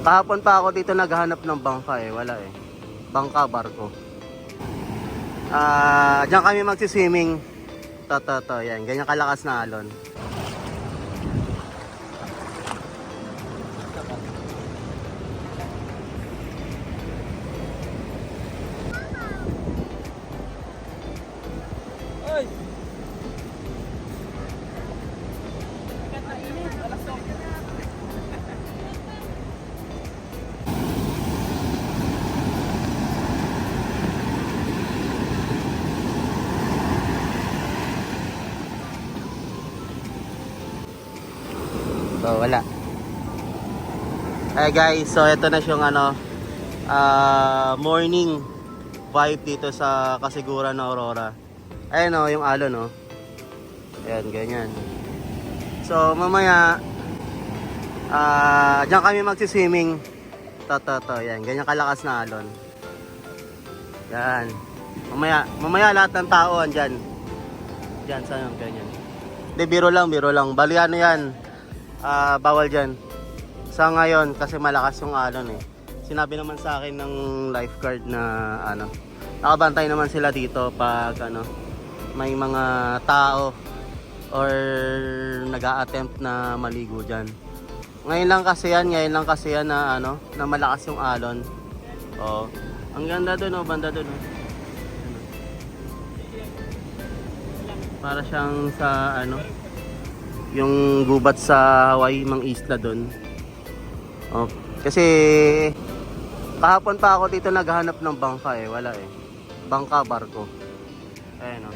Kahapon pa ako dito naghahanap ng bangka eh, wala eh. Bangka, barko. Diyan kami magsiswimming. To, yan. Ganyan kalakas na alon. So, wala. Hey guys, so ito na siyang morning vibe dito sa Kasiguran na Aurora. Ayun yung alon Ayan, ganyan. So, mamaya diyan kami magsiswimming. To, yan. Ganyan kalakas na alon. Yan. Mamaya lahat ng tao andyan. Diyan, saan ganyan. Hindi, biro lang. Bali ano yan. Bawal dyan sa ngayon kasi malakas yung alon eh. Sinabi naman sa akin ng lifeguard na nakabantay naman sila dito pag may mga tao or nag-a-attempt na maligo dyan. Ngayon lang kasi yan na na malakas yung alon. Oh, ang ganda doon banda doon Para siyang sa yung gubat sa Hawaii, mang isla doon. Oh, kasi kahapon pa ako dito naghahanap ng bangka eh, wala eh. Bangka, barko. Ayun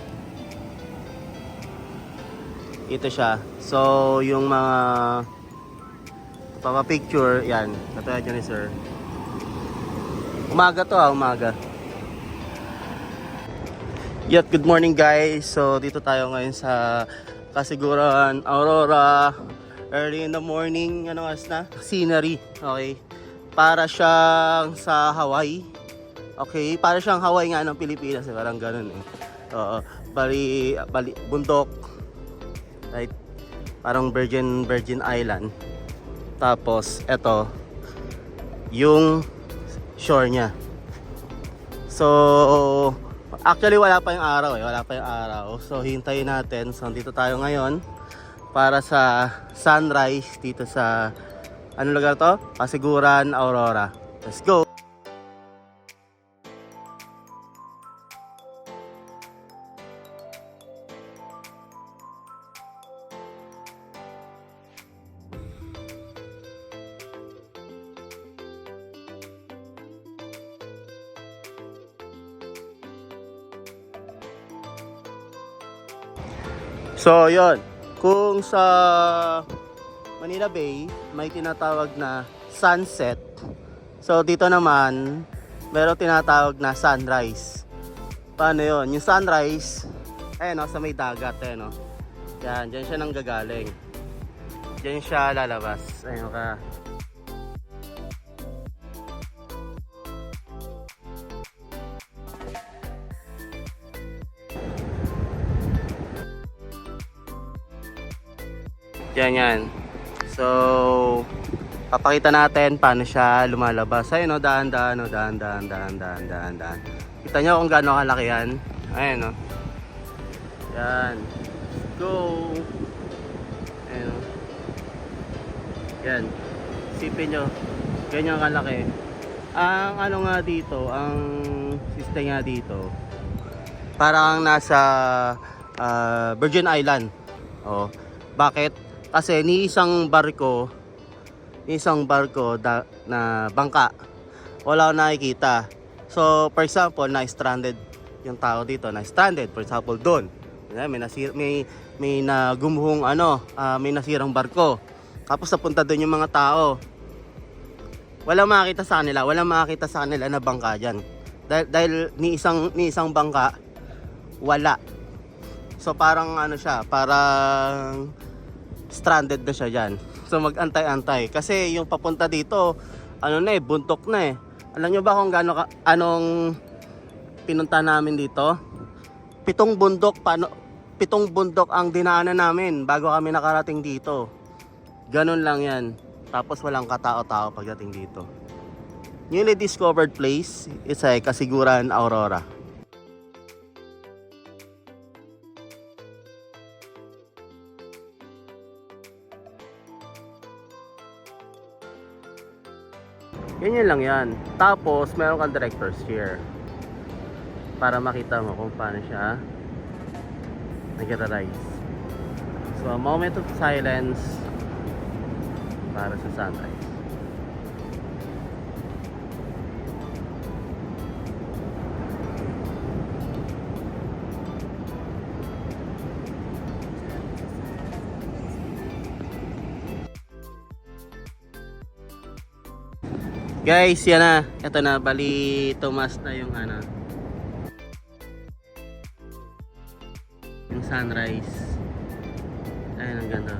Ito siya. So, yung mga papa-picture, yan. Katulad yun ni sir. Umaga to umaga. Good morning guys. So, dito tayo ngayon sa Kasiguran, Aurora. Early in the morning, scenery. Okay. Para siyang sa Hawaii. Okay, para siyang Hawaii nga ng Pilipinas, parang ganun eh. Bali bundok. Right? Parang Virgin Island. Tapos eto yung shore niya. So actually wala pa yung araw. So hintayin natin. So dito tayo ngayon para sa sunrise dito sa anong lugar to? Kasiguran, Aurora. Let's go. So, yon. Kung sa Manila Bay, may tinatawag na sunset. So, dito naman, meron tinatawag na sunrise. Paano yon? Yung sunrise, sa may dagat, Yan, dyan siya nanggagaling. Dyan siya lalabas. Ayun ka. Yan. So, papakita natin paano siya lumalabas. Ayun daan. Kita nyo kung gaano kalaki yan. Ayun Yan. Go. Ayun Yan. Sipin nyo. Ganyan kalaki. Ang nga dito, ang system nga dito, parang nasa Virgin Island. Oh. Bakit? Kasi ni isang barko na bangka, wala akong nakikita. So, for example, na-stranded yung tao dito, na-stranded, for example, doon. May nagumuhong may nasirang barko. Tapos napunta doon yung mga tao. Walang makita sa kanila na bangka diyan. Dahil ni isang bangka wala. So parang siya, parang stranded na siya diyan. So mag-antay-antay kasi yung papunta dito buntok na eh. Alam niyo ba kung anong pinunta namin dito? 7 bundok ang dinaanan namin bago kami nakarating dito. Ganun lang yan. Tapos walang katao-tao pagdating dito. Newly discovered place is ay Kasiguran, Aurora. Ganyan lang yan. Tapos meron kang director's chair para makita mo kung paano siya nag-rise. So a moment of silence para sa sunrise. Guys, yan na. Ito na, bali tumas na yung ano, yung sunrise. Ayun, ang ganda.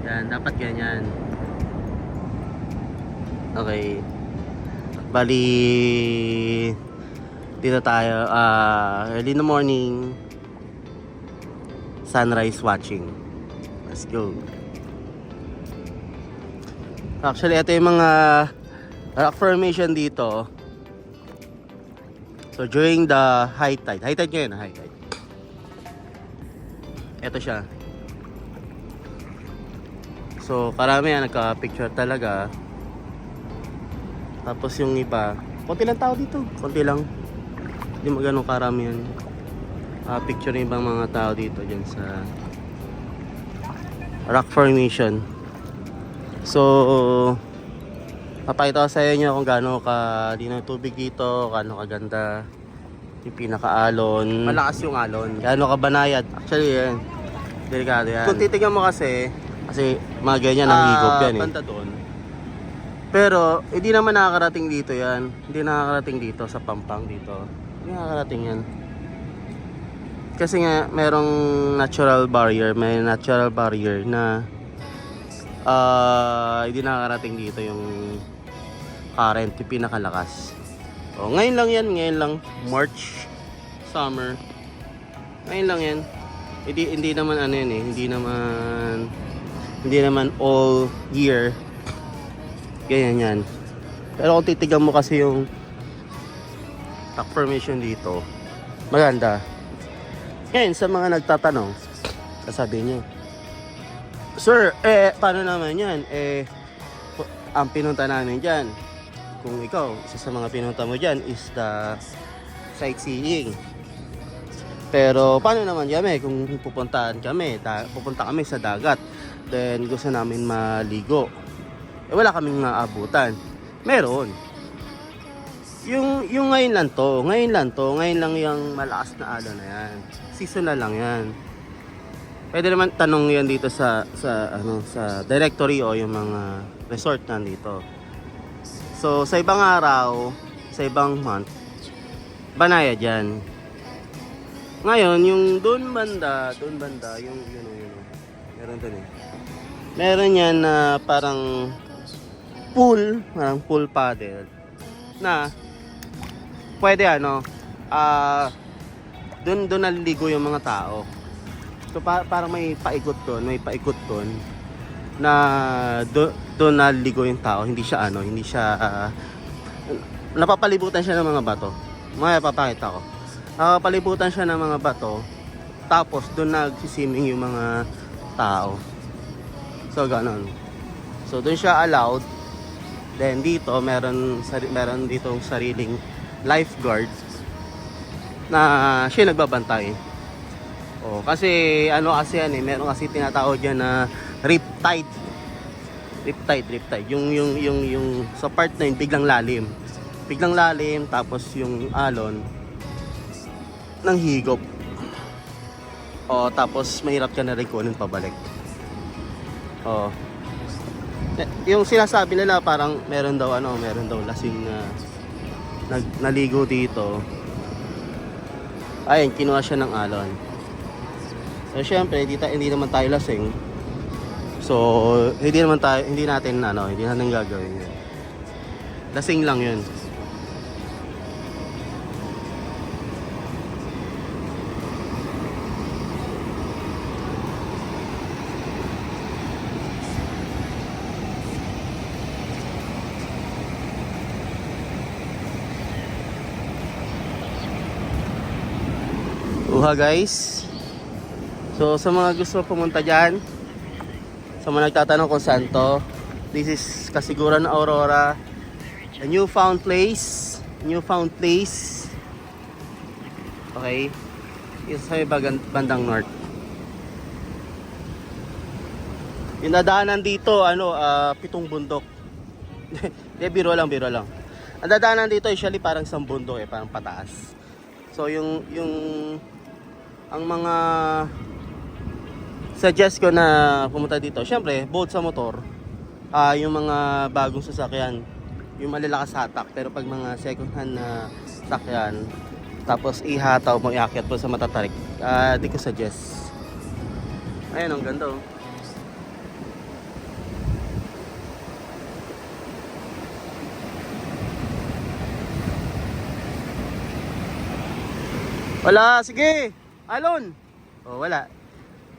Yan, dapat ganyan. Okay. Bali dito tayo, early in the morning, sunrise watching. Let's go. Actually, ito yung mga rock formation dito. So during the high tide ngayon, high tide. Ito siya. So karami yan, nagka-picture talaga. Tapos yung iba, konti lang tao dito, konti lang. Hindi mo ganun karami yan. Picture ng ibang mga tao dito dyan sa rock formation. So papakita ko sa inyo kung gaano ka linaw yung tubig dito, gaano kaganda yung pinaka-alon, malakas yung alon, gaano ka banayad. Actually yan, delikado yan. Kung titignan mo kasi mga ganyan ang higop yan eh. Banda doon. Pero hindi naman nakakarating dito yan. Hindi nakakarating dito sa Pampang dito. Hindi nakakarating yan. Kasi nga merong natural barrier, may natural barrier na hindi nakakarating dito yung current, yung pinakalakas. O, ngayon lang yan, ngayon lang, March, summer. Ngayon lang yan. Hindi naman ano yan eh, hindi naman all year. Ganyan yan. Pero kung titigan mo kasi yung rock formation dito, maganda. Ngayon, sa mga nagtatanong, sasabihin nyo, Sir, paano naman yan? Ang pinunta namin dyan, kung ikaw, isa sa mga pinunta mo dyan is the sightseeing. Pero paano naman kami kung pupunta kami sa dagat, then gusto namin maligo, wala kaming maabutan. Meron. Yung ngayon lang yung malakas na alon na yan. Seasonal lang yan. Pwede naman tanong yan dito sa directory o yung mga resort nandito. So sa ibang araw, sa ibang month, banayad yan. Ngayon, yung doon banda, yung meron doon eh. Meron yan na parang pool paddle na pwede doon naliligo yung mga tao. So parang may paikot doon na doon naliligo yung tao, hindi siya napapalibutan siya ng mga bato. Papakita ko. Napapalibutan siya ng mga bato, tapos doon nagsiswimming yung mga tao. So ganon. So doon siya allowed. Then dito meron ditong sariling lifeguard na siya nagbabantay. Kasi kasi yan eh, meron kasi tinatawag diyan na riptide. Yung sa part na yun, biglang lalim, tapos yung alon ng higop. Tapos mahirap ka na rin kunin pabalik. Yung sinasabi nila parang meron daw lasing na naligo dito. Ayun, kinuha siya ng alon. So syempre, hindi naman tayo lasing. So hindi natin gagawin yun. Lasing lang yun. Luha guys. So sa mga gusto pumunta dyan, sa mga nagtatanong kung saan to, this is Kasiguran Aurora, a newfound place. Okay, isa sa bandang north. Yung nadaanan dito, 7 bundok. Hindi, biro lang. Ang dadaanan dito usually parang isang bundok parang pataas. So ang mga suggest ko na pumunta dito, syempre, boat sa motor, yung mga bagong sasakyan, yung malalakas hatak, pero pag mga second hand na sasakyan, tapos ihataw mo, iakyat po sa matatarik, di ko suggest. Ayun, ang ganda oh. Wala, sige. Alon. Oh, wala.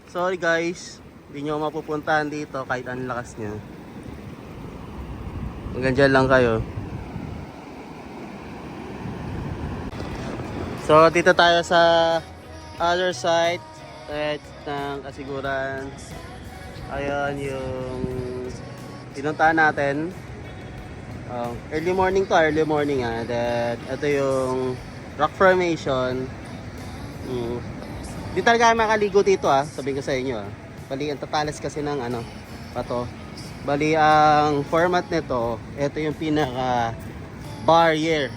Sorry guys. Hindi nyo mapupuntahan dito kahit anong lakas nyo. Hanggang dyan lang kayo. So, dito tayo sa other side ng Kasiguran. Ayun yung pinuntahan natin. Early morning. Then, ito yung rock formation. Di talaga makaligo dito sabihin ko sa inyo Bali ang tatalas kasi ng pato. Bali ang format nito, ito yung pinaka barrier.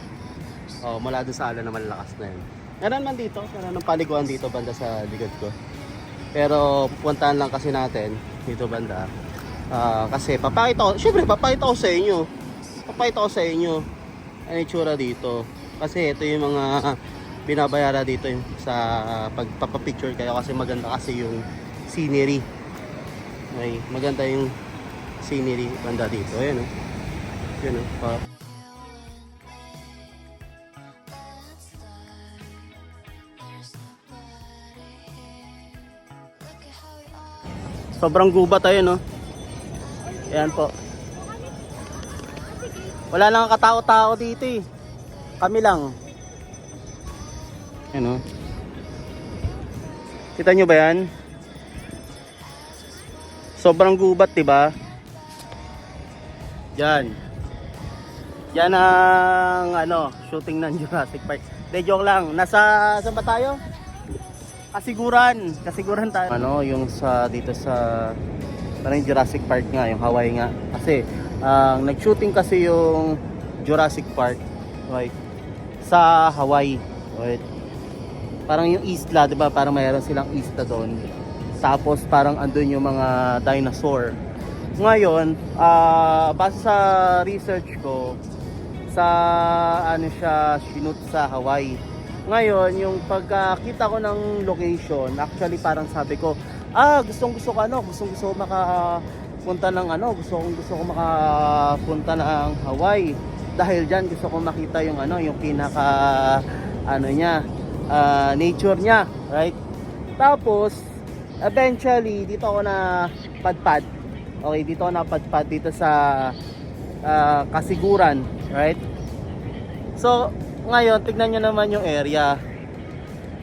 Mula doon sa alon na malakas na yun. Meron man dito, meron ng paliguan dito banda sa likod ko. Pero pupuntahan lang kasi natin dito banda. Kasi papakita ko sa inyo. Ang itsura dito. Kasi ito yung mga binabayara dito sa pagpapapicture kayo kasi maganda kasi yung scenery. Okay, maganda yung scenery banda dito. Ayan Yun Sobrang gubat tayo Ayan po. Wala nang katao-tao dito Kami lang. Ayan Kita nyo ba yan? Sobrang gubat, diba? Yan ang shooting ng Jurassic Park. De, joke lang. Saan ba tayo? Kasiguran tayo. Yung dito sa parang Jurassic Park nga, yung Hawaii nga. Kasi nag-shooting kasi yung Jurassic Park, right, sa Hawaii, right? Parang yung isla, 'di ba? Parang mayroon silang isla doon. Tapos parang andun yung mga dinosaur. Ngayon, base sa research ko, siya shoot sa Hawaii. Ngayon, yung pagkakita ko ng location, actually parang sabi ko, gusto ko makapunta ng gusto ko makapunta ng Hawaii. Dahil diyan gusto ko makita yung yung pinaka nature niya, right? Tapos eventually dito ako na padpad. Okay, dito ako na padpad dito sa Kasiguran, right? So ngayon tignan niyo naman yung area.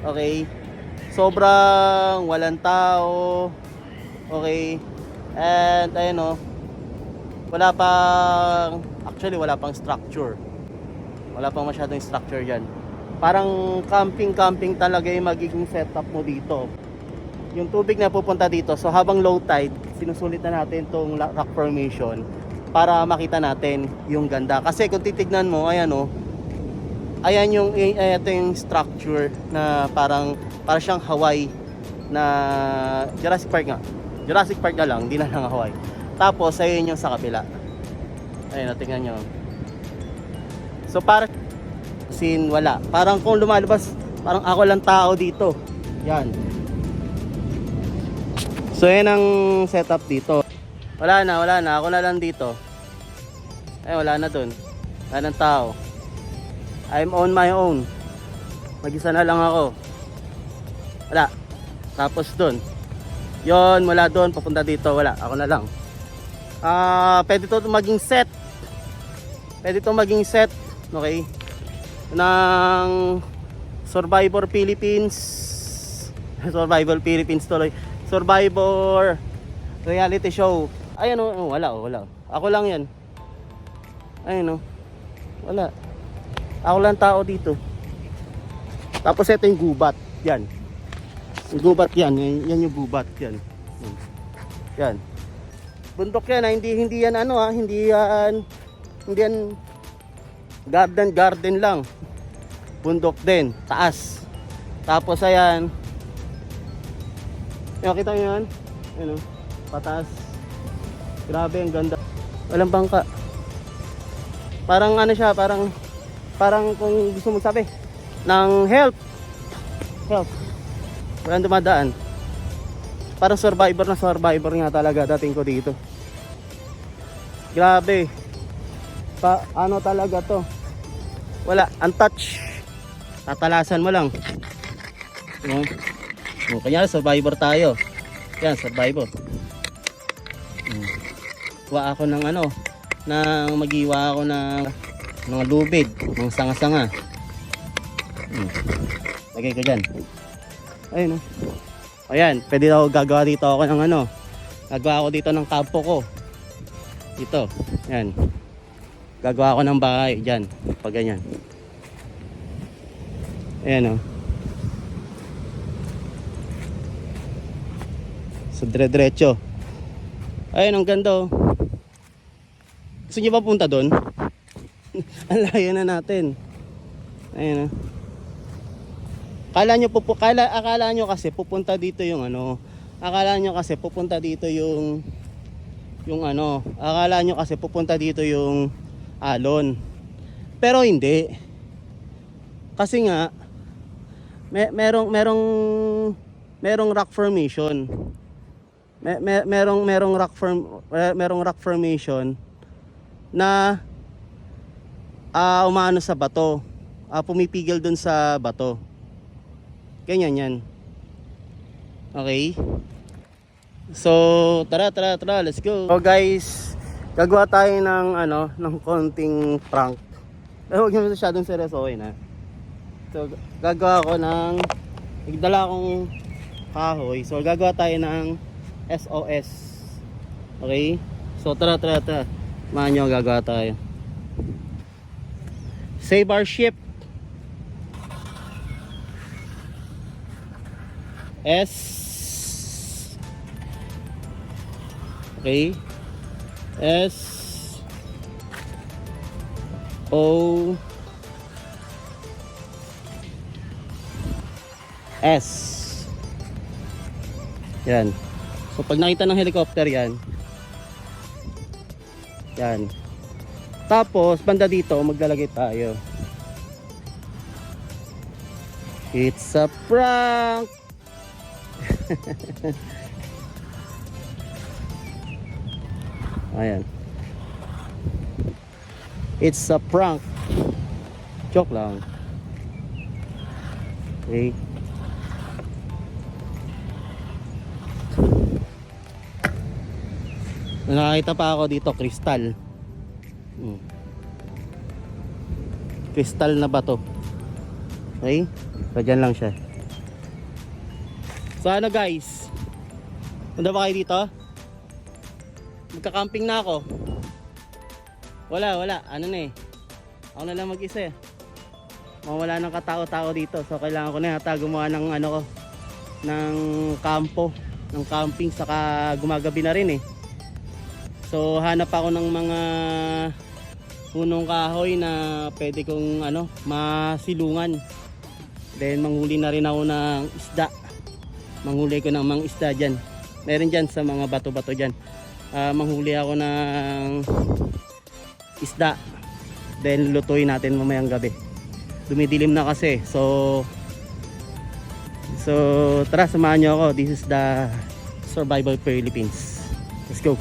Okay? Sobrang walang tao. Okay? And ayun wala pang structure. Wala pang masyadong structure diyan. Parang camping talaga yung magiging setup mo dito. Yung tubig na pupunta dito, so habang low tide, sinusulit na natin tong rock formation para makita natin yung ganda. Kasi kung titignan mo, ayan ito yung structure na para siyang Hawaii na Jurassic Park nga. Jurassic Park na lang, hindi na lang Hawaii. Tapos ayun yung sa kabila. Ayun, tingnan nyo. So wala. Parang kung lumalabas, parang ako lang tao dito. Yan. So yan ang setup dito. Wala na. Ako na lang dito. Wala na dun. Wala ng tao. I'm on my own. Mag-isa na lang ako. Wala. Tapos dun. Yon, mula dun, papunta dito. Wala. Ako na lang. Pwede to maging set. Okay? Ng Survivor Philippines Survival Philippines tuloy. Survivor reality show. Ayan oh, wala. Ako lang yan. Ayun oh. Wala. Ako lang tao dito. Tapos ito yung gubat. Yan. Yung gubat yan. Yan yung gubat. Yan. Yan. Bundok yan ha. Hindi yan ano ha. Hindi yan garden lang. Bundok din. Taas. Tapos ayan. Nakita nyo yan? Ano? Pataas. Grabe ang ganda. Walang bangka. Parang ano siya, parang kung gusto mong sabi ng help. Walang dumadaan. Parang survivor nga talaga dating ko dito. Grabe. Ano talaga to? Wala, untouched. Tatalasan mo lang. Kanya survivor tayo. Yan, survivor. Kuha ako ng ano, magiwa ako ng mga lubid, mga sanga-sanga. Lagay ko dyan. Ayun o. Ayan, pwede ako gagawa dito ako ng ano. Gagawa ako dito ng kampo ko. Dito, yan. Gagawa ako ng bahay dyan. Pag ganyan. Ayan o. So dire-diretso. Ayun, ang ganda oh. Gusto nyo ba punta doon? Ang layo na natin. Ayun oh. Akala nyo kasi pupunta dito yung ano. Akala nyo kasi pupunta dito yung ano. Akala nyo kasi pupunta dito yung alon. Pero hindi. Kasi nga merong rock formation. Merong rock formation na umaano sa bato. Pumipigil dun sa bato. Ganyan yan. Okay? So, tara, let's go. So guys, gagawa tayo ng konting prank. Pero huwag nyo masyadong seryosohin ha. So, gagawa ko nagdala akong kahoy. So, gagawa tayo ng SOS. Okay? So, tara. Samahan nyo, gagawa tayo. Save our ship. S. Okay. S. O. S. Yan. So pag nakita ng helicopter yan. Yan. Tapos banda dito maglalagay tayo. It's a prank. Ayan. It's a prank. Joke lang. Okay. Nakakita pa ako dito, kristal. Kristal na bato. Okay? So dyan lang siya. So ano guys, punta ba kayo dito? Magka-camping na ako. Wala, ano na eh. Ako na lang mag-isa eh. Mawala ng katao-tao dito. So kailangan ko na yata gumawa ng ano ko, ng kampo, ng camping, saka gumagabi na rin eh. So hanap ako ng mga punong kahoy na pwede kong masilungan. Then manghuli na rin ako ng isda. Manghuli ko ng mga isda dyan. Meron dyan sa mga bato-bato dyan. Manghuli ako ng isda. Then lutuin natin mamayang gabi. Dumidilim na kasi. So tara, samahan nyo ako. This is the Survival Philippines. Let's go.